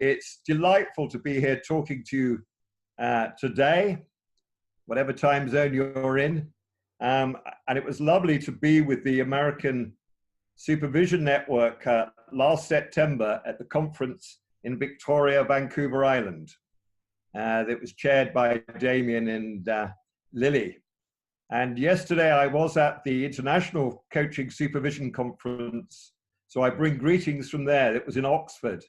It's delightful to be here talking to you today, whatever time zone you're in. And it was lovely to be with the American Supervision Network last September at the conference in Victoria, Vancouver Island. That was chaired by Damien and Lily. And yesterday I was at the International Coaching Supervision Conference, so I bring greetings from there. It was in Oxford.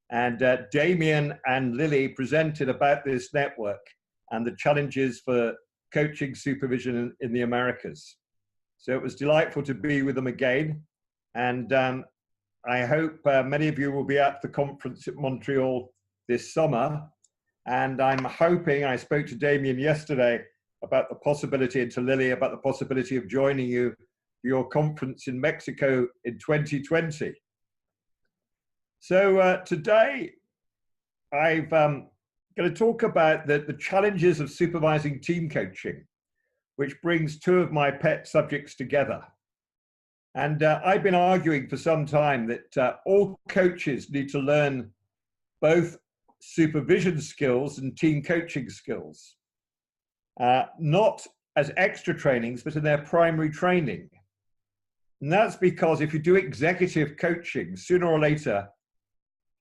And Damien and Lily presented about this network and the challenges for coaching supervision in the Americas. So it was delightful to be with them again. And I hope many of you will be at the conference at Montreal this summer. And I'm hoping, I spoke to Damien yesterday about the possibility, and to Lily about the possibility of joining you for your conference in Mexico in 2020. So today, I'm going to talk about the challenges of supervising team coaching, which brings two of my pet subjects together. And I've been arguing for some time that all coaches need to learn both supervision skills and team coaching skills, not as extra trainings, but in their primary training. And that's because if you do executive coaching, sooner or later,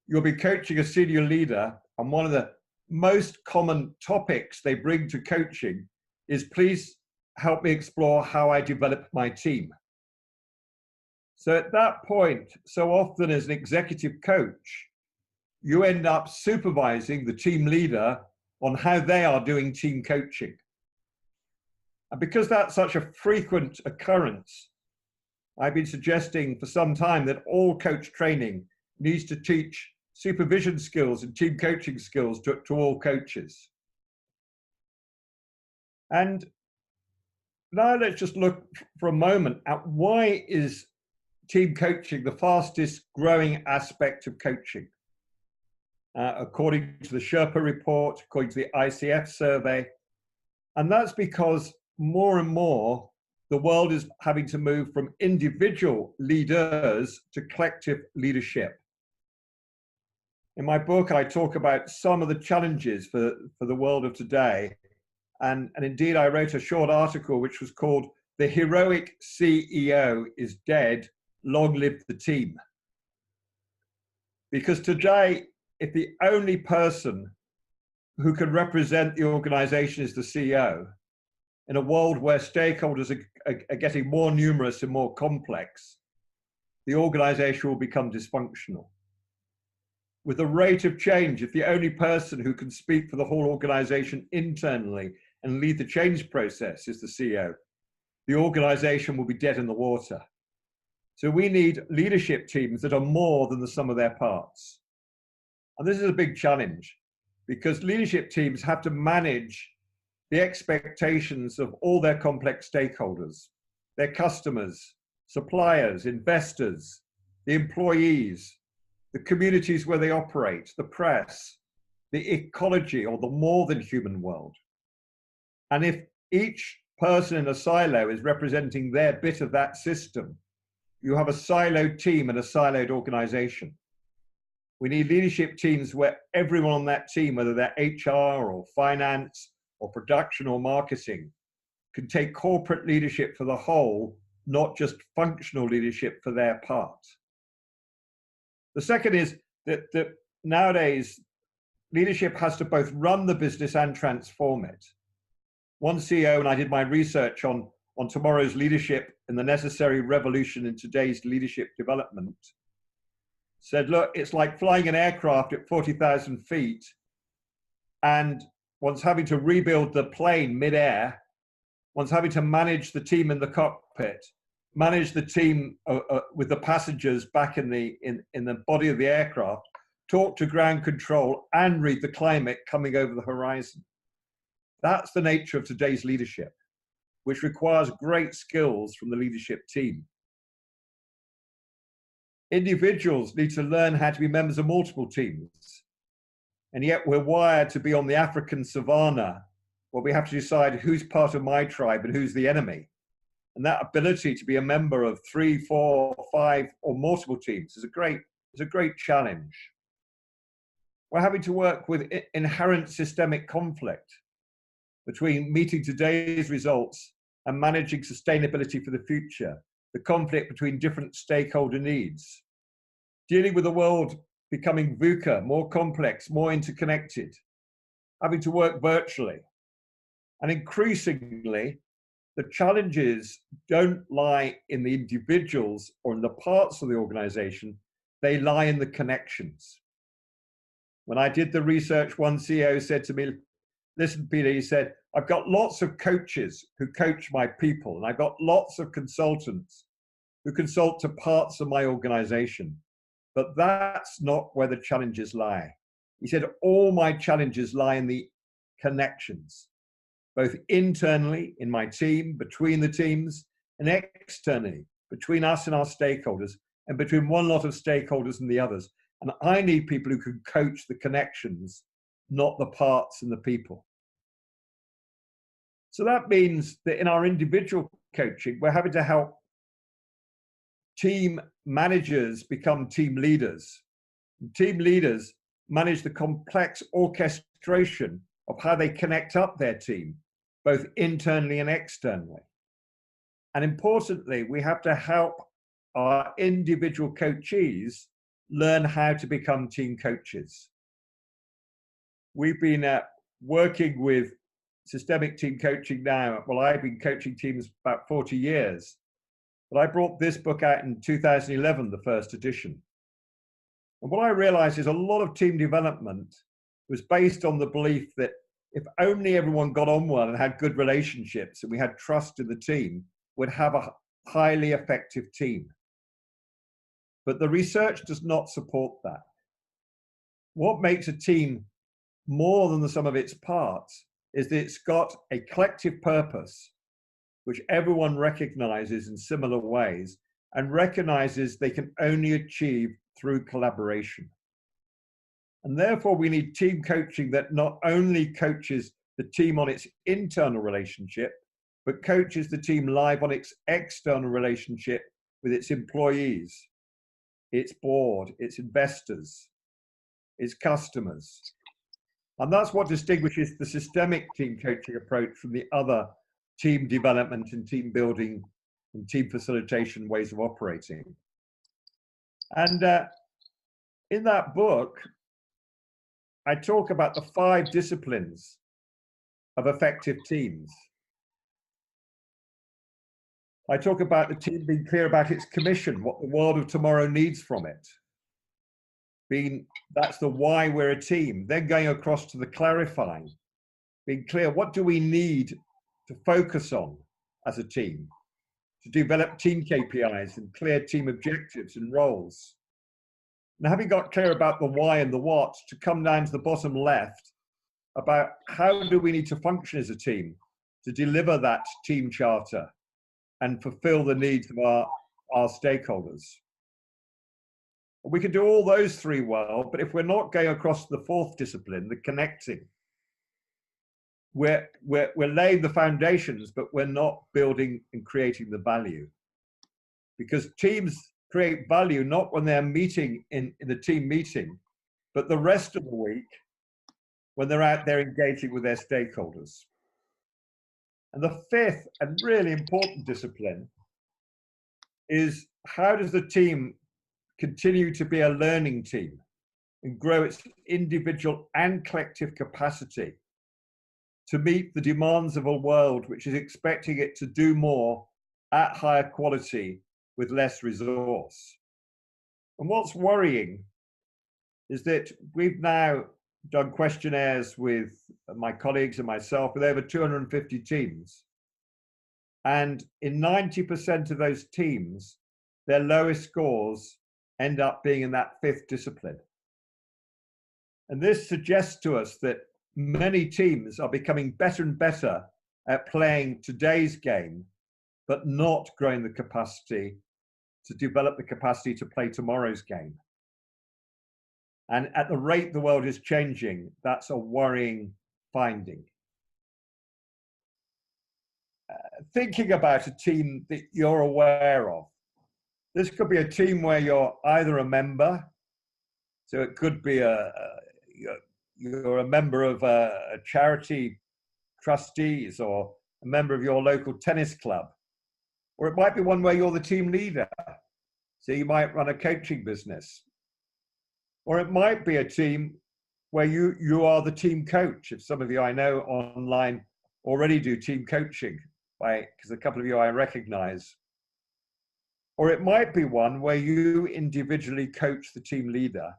you'll be coaching a senior leader, and one of the most common topics they bring to coaching is, please help me explore how I develop my team. So at that point, so often as an executive coach, you end up supervising the team leader on how they are doing team coaching. And because that's such a frequent occurrence, I've been suggesting for some time that all coach training needs to teach supervision skills and team coaching skills to all coaches. And now let's just look for a moment at why is team coaching the fastest growing aspect of coaching. According to the Sherpa report, according to the ICF survey, and that's because more and more the world is having to move from individual leaders to collective leadership. In my book, I talk about some of the challenges for the world of today. And indeed, I wrote a short article which was called "The Heroic CEO is Dead, Long Live the Team." Because today, if the only person who can represent the organization is the CEO, in a world where stakeholders are getting more numerous and more complex, the organization will become dysfunctional. With the rate of change, if the only person who can speak for the whole organization internally and lead the change process is the CEO, the organization will be dead in the water. So we need leadership teams that are more than the sum of their parts. And this is a big challenge because leadership teams have to manage the expectations of all their complex stakeholders, their customers, suppliers, investors, the employees, the communities where they operate, the press, the ecology, or the more than human world. And if each person in a silo is representing their bit of that system, you have a siloed team and a siloed organization. We need leadership teams where everyone on that team, whether they're HR or finance or production or marketing, can take corporate leadership for the whole, not just functional leadership for their part. The second is that nowadays, leadership has to both run the business and transform it. One CEO, and I did my research on tomorrow's leadership and the necessary revolution in today's leadership development, said, look, it's like flying an aircraft at 40,000 feet and one's having to rebuild the plane mid-air, one's having to manage the team in the cockpit, manage the team with the passengers back in the body of the aircraft, talk to ground control, and read the climate coming over the horizon. That's the nature of today's leadership, which requires great skills from the leadership team. Individuals need to learn how to be members of multiple teams. And yet we're wired to be on the African savannah, where we have to decide who's part of my tribe and who's the enemy. And that ability to be a member of 3, 4, 5, or multiple teams is a great challenge. we're having to work with inherent systemic conflict between meeting today's results and managing sustainability for the future, the conflict between different stakeholder needs, dealing with the world becoming VUCA, more complex, more interconnected, having to work virtually. And increasingly, the challenges don't lie in the individuals or in the parts of the organization, they lie in the connections. When I did the research, one CEO said to me, listen, Peter, he said, I've got lots of coaches who coach my people, and I've got lots of consultants who consult to parts of my organization, but that's not where the challenges lie. He said, all my challenges lie in the connections, both internally in my team, between the teams, and externally between us and our stakeholders, and between one lot of stakeholders and the others. And I need people who can coach the connections, not the parts and the people. So that means that in our individual coaching, we're having to help team managers become team leaders. Team leaders manage the complex orchestration of how they connect up their team, both internally and externally. And importantly, we have to help our individual coachees learn how to become team coaches. We've been working with Systemic Team Coaching now. Well, I've been coaching teams about 40 years, but I brought this book out in 2011, the first edition. And what I realized is a lot of team development was based on the belief that if only everyone got on well and had good relationships and we had trust in the team, we'd have a highly effective team. But the research does not support that. What makes a team more than the sum of its parts is that it's got a collective purpose, which everyone recognizes in similar ways and recognizes they can only achieve through collaboration. And therefore, we need team coaching that not only coaches the team on its internal relationship, but coaches the team live on its external relationship with its employees, its board, its investors, its customers. And that's what distinguishes the systemic team coaching approach from the other team development and team building and team facilitation ways of operating. And in that book, I talk about the 5 disciplines of effective teams. I talk about the team being clear about its commission, what the world of tomorrow needs from it. That's the why we're a team. Then going across to the clarifying, being clear, what do we need to focus on as a team, to develop team KPIs and clear team objectives and roles. And having got clear about the why and the what, to come down to the bottom left about how do we need to function as a team to deliver that team charter and fulfill the needs of our stakeholders. We can do all those 3 well, but if we're not going across the 4th discipline, the connecting, we're laying the foundations, but we're not building and creating the value. Because teams create value not when they're meeting in the team meeting, but the rest of the week when they're out there engaging with their stakeholders. And the 5th and really important discipline is how does the team continue to be a learning team and grow its individual and collective capacity to meet the demands of a world which is expecting it to do more at higher quality with less resource. And what's worrying is that we've now done questionnaires with my colleagues and myself with over 250 teams. And in 90% of those teams, their lowest scores end up being in that 5th discipline. And this suggests to us that many teams are becoming better and better at playing today's game, but not growing the capacity to develop the capacity to play tomorrow's game. And at the rate the world is changing, that's a worrying finding. Thinking about a team that you're aware of. This could be a team where you're either a member, so it could be you're a member of a charity trustees or a member of your local tennis club. Or it might be one where you're the team leader. So you might run a coaching business. Or it might be a team where you are the team coach. If some of you I know online already do team coaching, because a couple of you I recognize. Or it might be one where you individually coach the team leader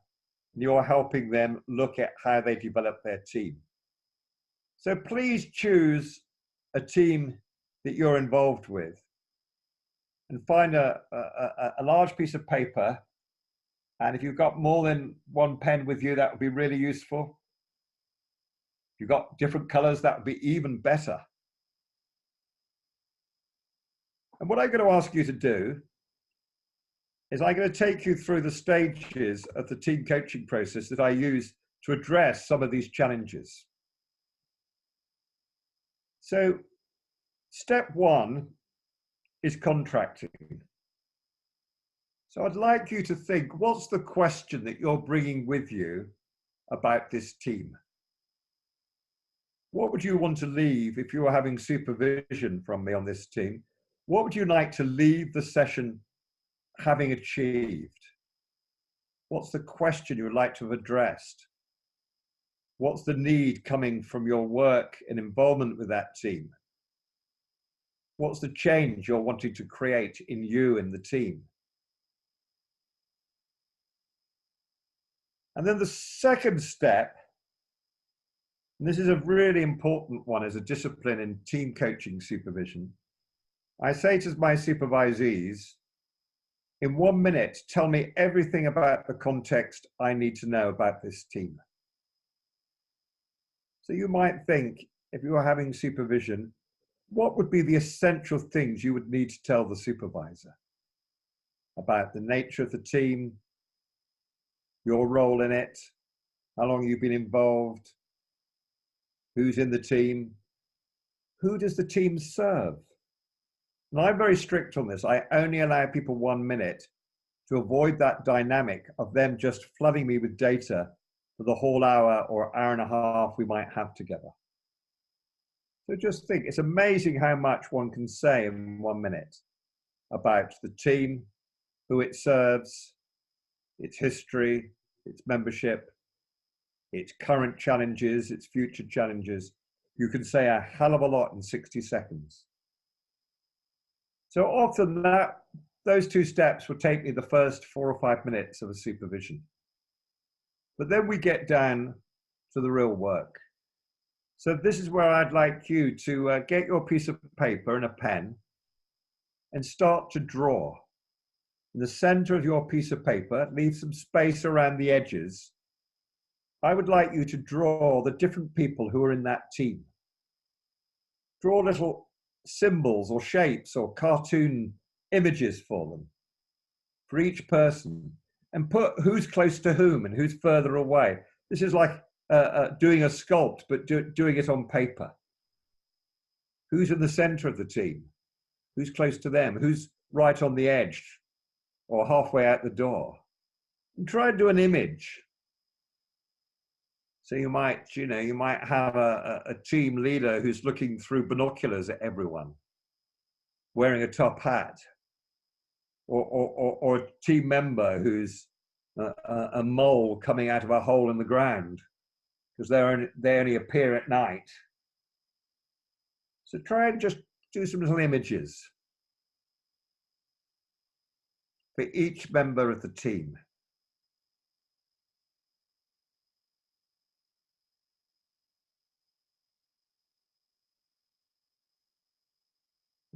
and you're helping them look at how they develop their team. So please choose a team that you're involved with and find a large piece of paper. And if you've got more than one pen with you, that would be really useful. If you've got different colors, that would be even better. And what I'm going to ask you to do is I'm going to take you through the stages of the team coaching process that I use to address some of these challenges. So step one is contracting. So I'd like you to think, what's the question that you're bringing with you about this team? What would you want to leave if you were having supervision from me on this team? What would you like to leave the session having achieved? What's the question you would like to have addressed? What's the need coming from your work and involvement with that team? What's the change you're wanting to create in you and the team? And then the second step, and this is a really important one as a discipline in team coaching supervision, I say to my supervisees, in 1 minute, tell me everything about the context I need to know about this team. So you might think, if you were having supervision, what would be the essential things you would need to tell the supervisor about the nature of the team, your role in it, how long you've been involved, who's in the team, who does the team serve? And I'm very strict on this. I only allow people 1 minute to avoid that dynamic of them just flooding me with data for the whole hour or hour and a half we might have together. So just think, it's amazing how much one can say in 1 minute about the team, who it serves, its history, its membership, its current challenges, its future challenges. You can say a hell of a lot in 60 seconds. So often those two steps will take me the first 4 or 5 minutes of a supervision. But then we get down to the real work. So this is where I'd like you to get your piece of paper and a pen and start to draw. In the center of your piece of paper, leave some space around the edges. I would like you to draw the different people who are in that team. Draw little symbols or shapes or cartoon images for them, for each person, and put who's close to whom and who's further away. This is like doing a sculpt, but doing it on paper. Who's in the center of the team? Who's close to them? Who's right on the edge or halfway out the door? And try and do an image. So you might have a team leader who's looking through binoculars at everyone, wearing a top hat, or a team member who's a mole coming out of a hole in the ground because they only appear at night. So try and just do some little images for each member of the team.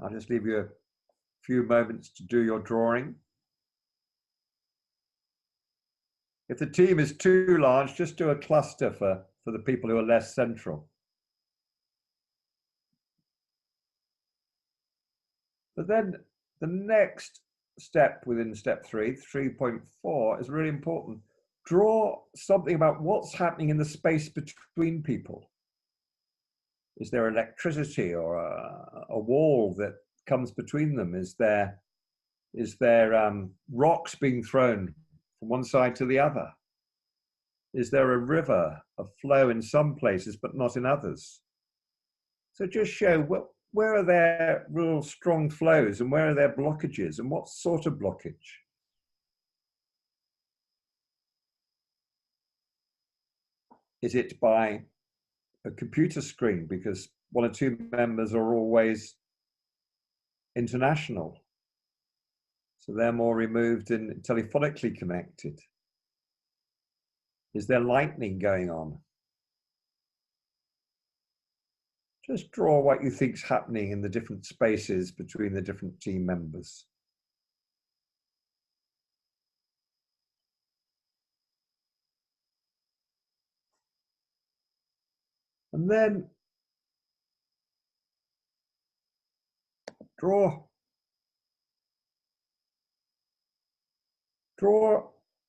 I'll just leave you a few moments to do your drawing. If the team is too large, just do a cluster for the people who are less central. But then the next step within step 3.4 is really important. Draw something about what's happening in the space between people. Is there electricity or a wall that comes between them? Is there rocks being thrown from one side to the other? Is there a river, a flow in some places, but not in others? So just show where are there real strong flows and where are there blockages and what sort of blockage? Is it by a computer screen because one or two members are always international? So they're more removed and telephonically connected. Is there lightning going on? Just draw what you think's happening in the different spaces between the different team members. And then draw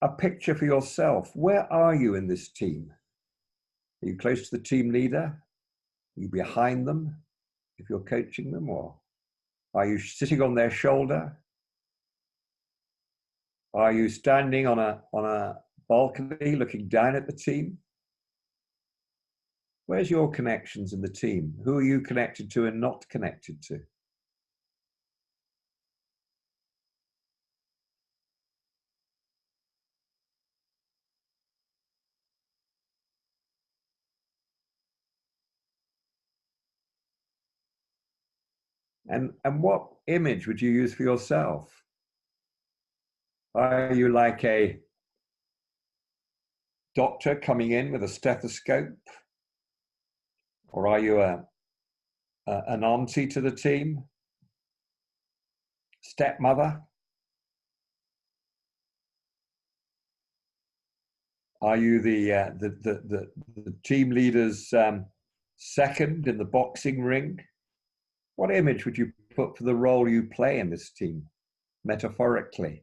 a picture for yourself. Where are you in this team? Are you close to the team leader? Are you behind them if you're coaching them? Or are you sitting on their shoulder? Are you standing on a balcony looking down at the team? Where's your connections in the team? Who are you connected to and not connected to? And what image would you use for yourself? Are you like a doctor coming in with a stethoscope? Or are you an auntie to the team? Stepmother? Are you the team leader's second in the boxing ring? What image would you put for the role you play in this team, metaphorically?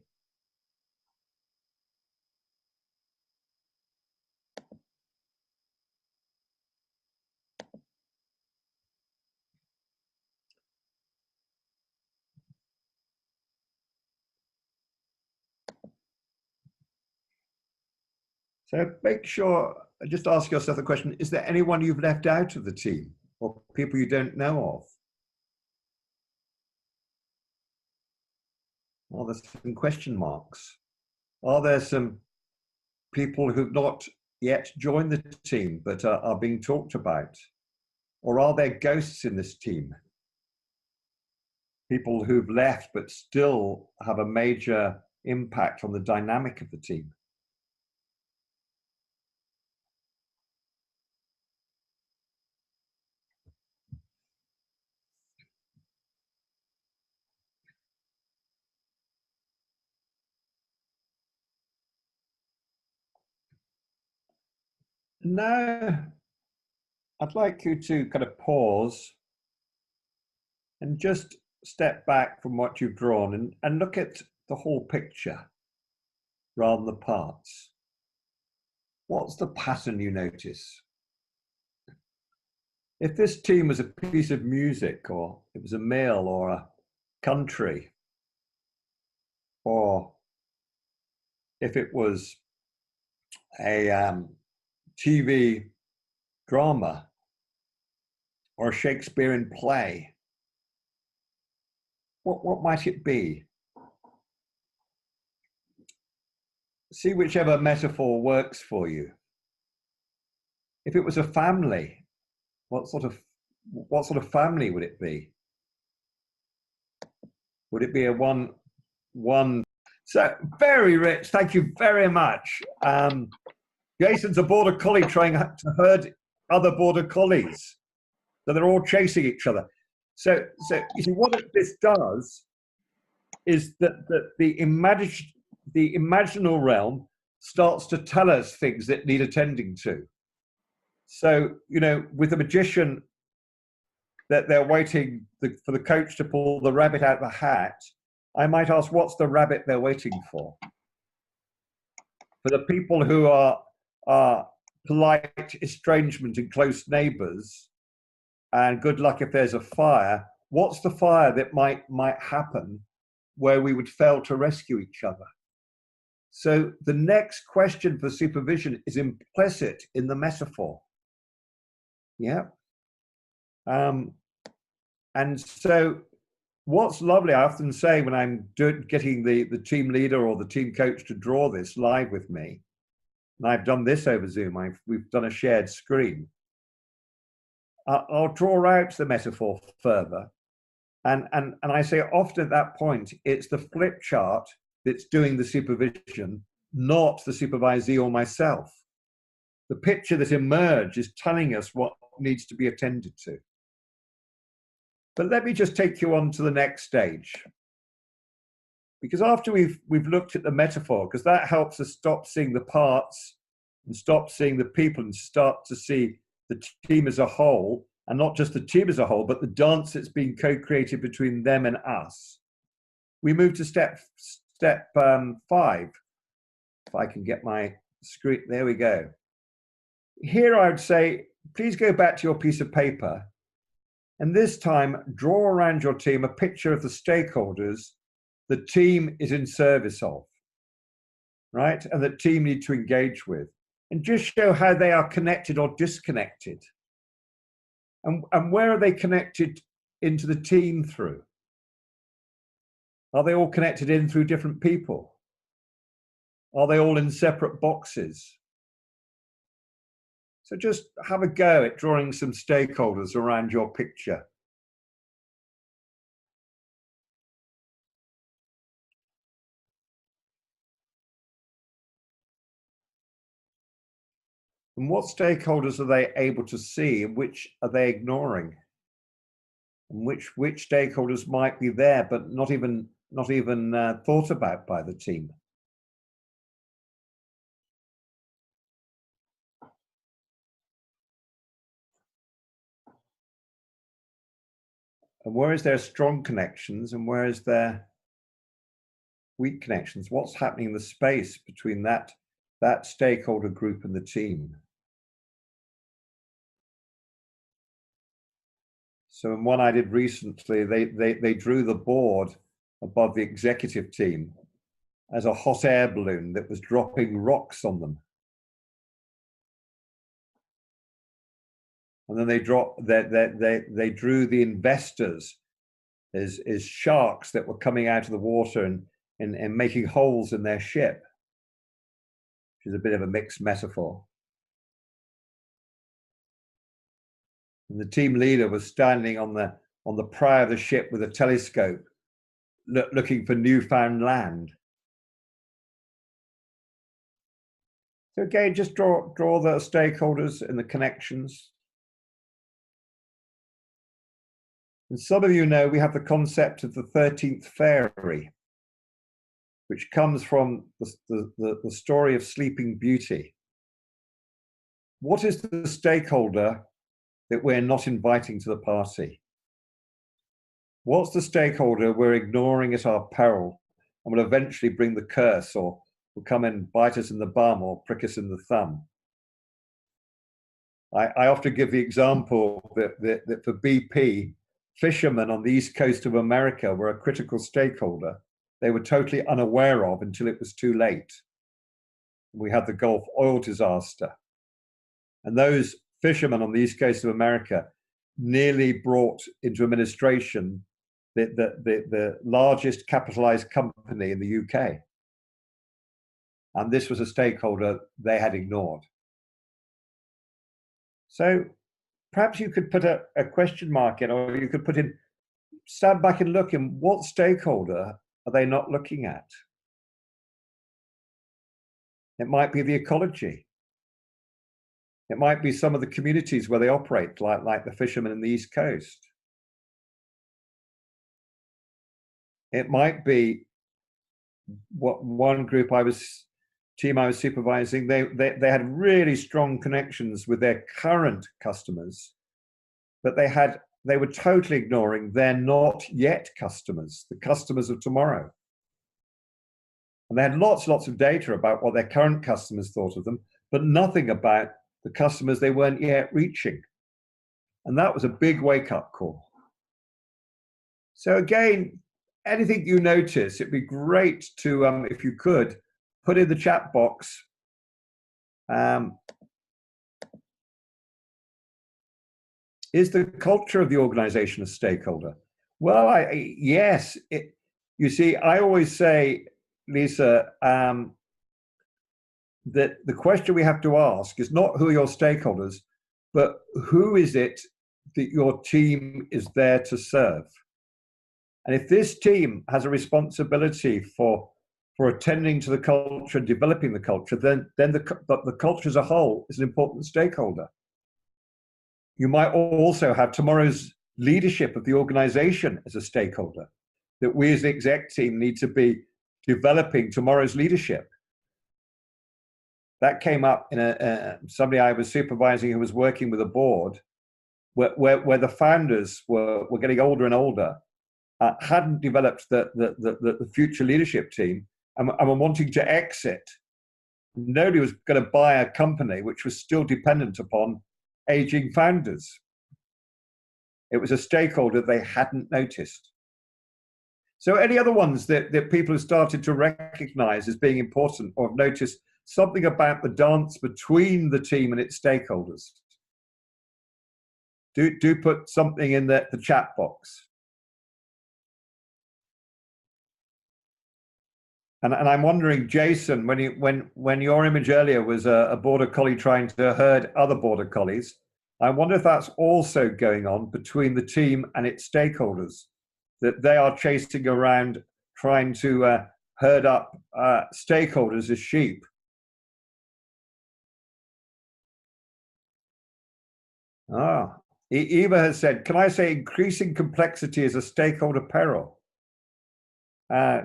So make sure, just ask yourself the question, is there anyone you've left out of the team or people you don't know of? Are there some question marks? Are there some people who've not yet joined the team but are being talked about? Or are there ghosts in this team? People who've left but still have a major impact on the dynamic of the team. Now, I'd like you to kind of pause and just step back from what you've drawn and look at the whole picture rather than the parts. What's the pattern you notice? If this team was a piece of music, or it was a meal, or a country, or if it was a TV drama or a Shakespearean play, what might it be? See whichever metaphor works for you. If it was a family, what sort of family would it be? Would it be a one? So very rich. Thank you very much. Jason's a border collie trying to herd other border collies, so they're all chasing each other. So you see what this does is that the imaginal realm starts to tell us things that need attending to. So, you know, with the magician, that they're waiting for the coach to pull the rabbit out of the hat, I might ask, what's the rabbit they're waiting for? For the people who are polite estrangement and close neighbors, and good luck if there's a fire, what's the fire that might happen where we would fail to rescue each other? So the next question for supervision is implicit in the metaphor. Yeah. And so what's lovely, I often say when I'm getting the team leader or the team coach to draw this live with me, and I've done this over Zoom, we've done a shared screen, I'll draw out the metaphor further. And I say often at that point, it's the flip chart that's doing the supervision, not the supervisee or myself. The picture that emerged is telling us what needs to be attended to. But let me just take you on to the next stage. Because after we've looked at the metaphor, because that helps us stop seeing the parts and stop seeing the people and start to see the team as a whole, and not just the team as a whole, but the dance that's being co-created between them and us. We move to step 5. If I can get my screen, there we go. Here I would say, please go back to your piece of paper, and this time draw around your team a picture of the stakeholders the team is in service of, right? And the team need to engage with, and just show how they are connected or disconnected. And where are they connected into the team through? Are they all connected in through different people? Are they all in separate boxes? So just have a go at drawing some stakeholders around your picture. And what stakeholders are they able to see, and which are they ignoring? And which stakeholders might be there but not even thought about by the team? And where is there strong connections and where is there weak connections? What's happening in the space between that stakeholder group and the team? So in one I did recently, they drew the board above the executive team as a hot air balloon that was dropping rocks on them. And then they drew the investors as sharks that were coming out of the water and making holes in their ship, which is a bit of a mixed metaphor. And the team leader was standing on the prow of the ship with a telescope, looking for newfound land. So again, just draw the stakeholders and the connections. And some of you know we have the concept of the 13th fairy, which comes from the story of Sleeping Beauty. What is the stakeholder that we're not inviting to the party? What's the stakeholder we're ignoring at our peril and will eventually bring the curse, or will come and bite us in the bum or prick us in the thumb? I often give the example that for BP, fishermen on the east coast of America were a critical stakeholder they were totally unaware of until it was too late. We had the Gulf oil disaster. And those fishermen on the east coast of America nearly brought into administration the largest capitalized company in the UK. And this was a stakeholder they had ignored. So perhaps you could put a question mark in, or you could put in, stand back and look in, what stakeholder are they not looking at? It might be the ecology. It might be some of the communities where they operate, like the fishermen in the East Coast. It might be what one group team I was supervising, they had really strong connections with their current customers, but they were totally ignoring their not yet customers, the customers of tomorrow. And they had lots of data about what their current customers thought of them, but nothing about the customers they weren't yet reaching. And that was a big wake-up call. So again, anything you notice, it'd be great to, if you could, put in the chat box, is the culture of the organization a stakeholder? Well, yes. You see, I always say, Lisa, that the question we have to ask is not who are your stakeholders, but who is it that your team is there to serve? And if this team has a responsibility for attending to the culture and developing the culture, then the culture as a whole is an important stakeholder. You might also have tomorrow's leadership of the organization as a stakeholder, that we as the exec team need to be developing tomorrow's leadership. That came up in somebody I was supervising who was working with a board where the founders were getting older and older, hadn't developed the future leadership team, and were wanting to exit. Nobody was going to buy a company which was still dependent upon aging founders. It was a stakeholder they hadn't noticed. So any other ones that people have started to recognize as being important or have noticed something about the dance between the team and its stakeholders? Do put something in the chat box. And I'm wondering, Jason, when your image earlier was a border collie trying to herd other border collies, I wonder if that's also going on between the team and its stakeholders, that they are chasing around trying to herd up stakeholders as sheep. Eva has said, can I say increasing complexity is a stakeholder peril?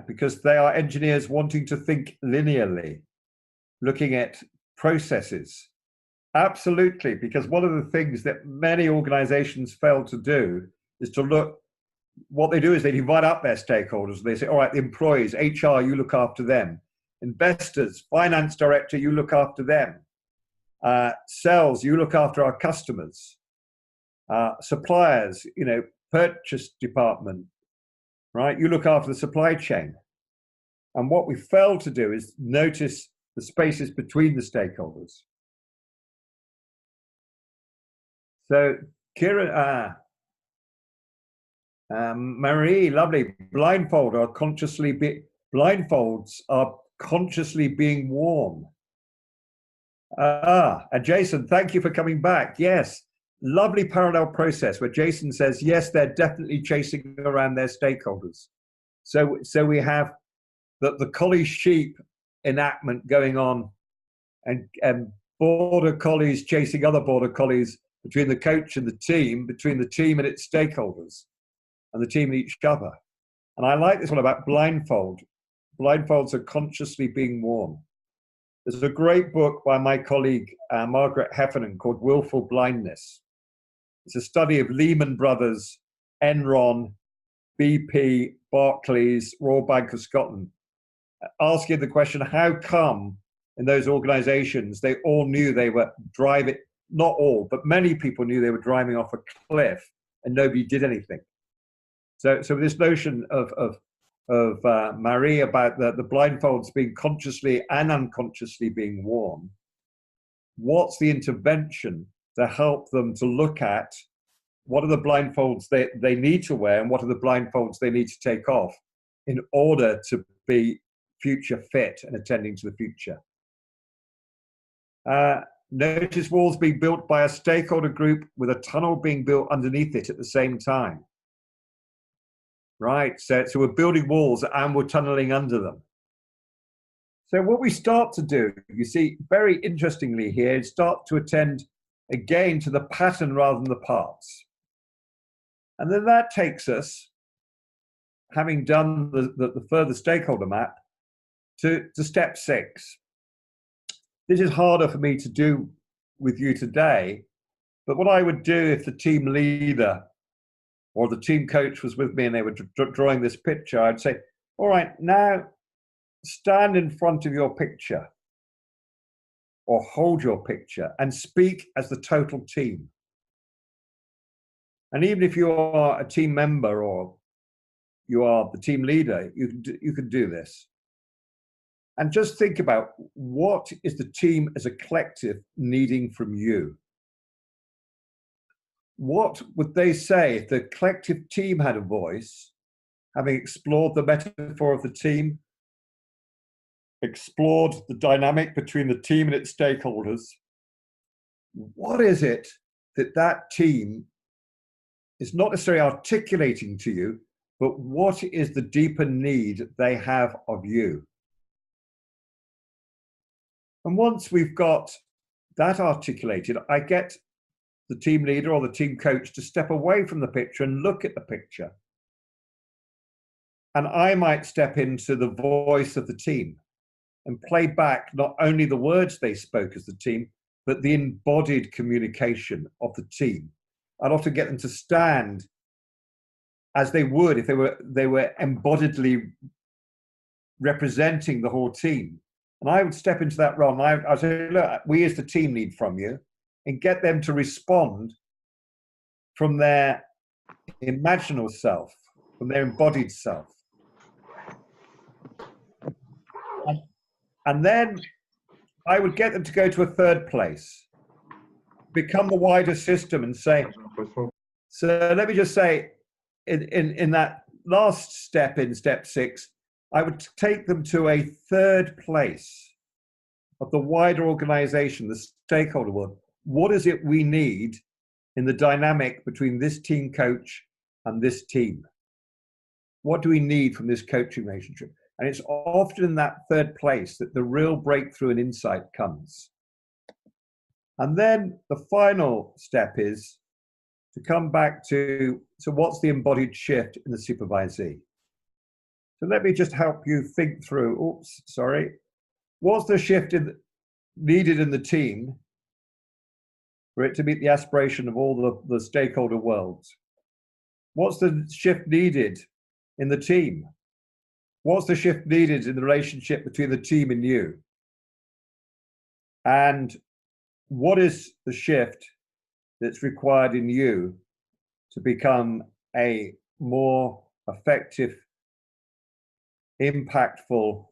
Because they are engineers wanting to think linearly, looking at processes. Absolutely, because one of the things that many organizations fail to do is to look, what they do is they divide up their stakeholders. They say, all right, the employees, HR, you look after them. Investors, finance director, you look after them. Sales, you look after our customers. Suppliers, purchase department, right? You look after the supply chain. And what we fail to do is notice the spaces between the stakeholders. So, Kieran, Marie, lovely. Blindfolds are consciously being worn. And Jason, thank you for coming back. Yes, lovely parallel process where Jason says, yes, they're definitely chasing around their stakeholders. So we have the collie sheep enactment going on, and border collies chasing other border collies between the coach and the team, between the team and its stakeholders, and the team and each other. And I like this one about blindfold. Blindfolds are consciously being worn. There's a great book by my colleague, Margaret Heffernan, called Willful Blindness. It's a study of Lehman Brothers, Enron, BP, Barclays, Royal Bank of Scotland, asking the question, how come in those organizations they all knew they were driving, not all, but many people knew they were driving off a cliff and nobody did anything. So this notion of Marie about the blindfolds being consciously and unconsciously being worn, what's the intervention to help them to look at what are the blindfolds they need to wear and what are the blindfolds they need to take off in order to be future fit and attending to the future. Notice walls being built by a stakeholder group with a tunnel being built underneath it at the same time. Right, so we're building walls and we're tunneling under them. So what we start to do, you see, very interestingly here, is start to attend again to the pattern rather than the parts. And then that takes us, having done the further stakeholder map, to step 6. This is harder for me to do with you today, but what I would do if the team leader or the team coach was with me and they were drawing this picture, I'd say, all right, now stand in front of your picture or hold your picture and speak as the total team. And even if you are a team member or you are the team leader, you can do this. And just think about, what is the team as a collective needing from you? What would they say if the collective team had a voice, having explored the metaphor of the team, explored the dynamic between the team and its stakeholders? What is it that that team is not necessarily articulating to you, but what is the deeper need they have of you? And once we've got that articulated, I get the team leader or the team coach to step away from the picture and look at the picture. And I might step into the voice of the team and play back not only the words they spoke as the team, but the embodied communication of the team. I'd often get them to stand as they would if they were embodiedly representing the whole team. And I would step into that role and I'd say, look, we as the team need from you, and get them to respond from their imaginal self, from their embodied self. And then I would get them to go to a third place, become the wider system and say, so let me just say, in that last step, in step 6, I would take them to a third place of the wider organization, the stakeholder world. What is it we need in the dynamic between this team coach and this team? What do we need from this coaching relationship? And it's often in that third place that the real breakthrough and insight comes. And then the final step is to come back to, so what's the embodied shift in the supervisee? So let me just help you think through, what's the shift needed in the team for it to meet the aspiration of all the stakeholder worlds? What's the shift needed in the team? What's the shift needed in the relationship between the team and you? And what is the shift that's required in you to become a more effective, impactful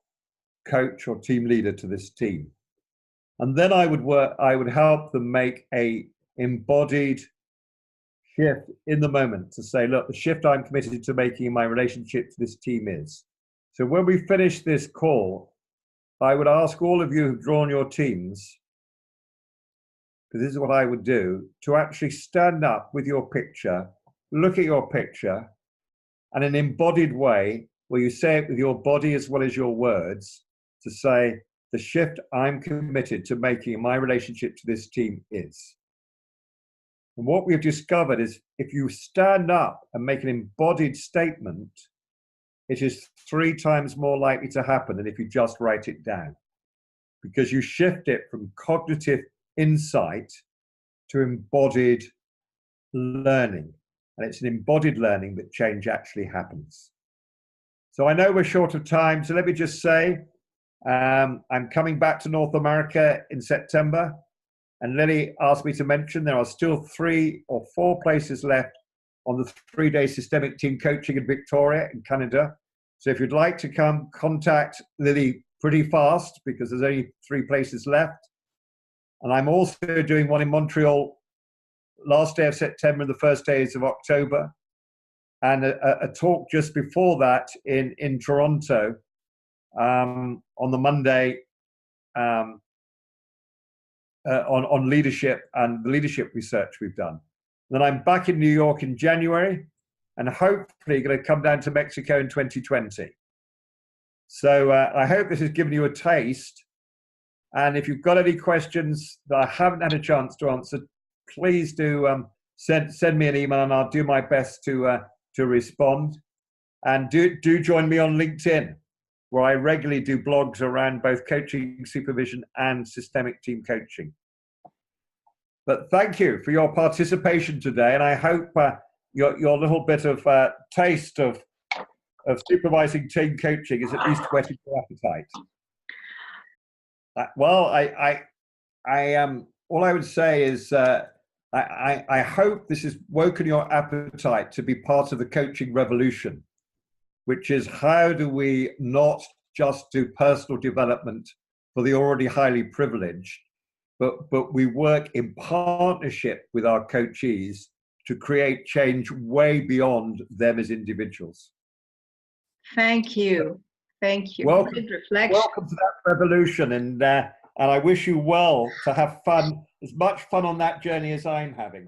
coach or team leader to this team? And then I would help them make a embodied shift in the moment to say, look, the shift I'm committed to making in my relationship to this team is. So when we finish this call, I would ask all of you who've drawn your teams, because this is what I would do, to actually stand up with your picture, look at your picture, and in an embodied way, where you say it with your body as well as your words, to say, the shift I'm committed to making in my relationship to this team is. And what we've discovered is if you stand up and make an embodied statement, it is 3 times more likely to happen than if you just write it down, because you shift it from cognitive insight to embodied learning. And it's an embodied learning that change actually happens. So I know we're short of time, so let me just say, I'm coming back to North America in September, and Lily asked me to mention there are still 3 or 4 places left on the 3-day Systemic Team Coaching in Victoria in Canada. So if you'd like to come, contact Lily pretty fast, because there's only 3 places left. And I'm also doing one in Montreal last day of September and the first days of October, and a talk just before that in Toronto on the Monday on leadership and the leadership research we've done. Then I'm back in New York in January, and hopefully going to come down to Mexico in 2020. So I hope this has given you a taste. And if you've got any questions that I haven't had a chance to answer, please do send me an email, and I'll do my best to respond. And do join me on LinkedIn, where I regularly do blogs around both coaching supervision and systemic team coaching. But thank you for your participation today, and I hope your little bit of taste of supervising team coaching is at least whetted your appetite. Well, all I would say is I hope this has woken your appetite to be part of the coaching revolution, which is how do we not just do personal development for the already highly privileged, but we work in partnership with our coachees to create change way beyond them as individuals. Thank you. Thank you. Welcome, Great reflection. welcome to that revolution, and I wish you well to have fun, as much fun on that journey as I'm having.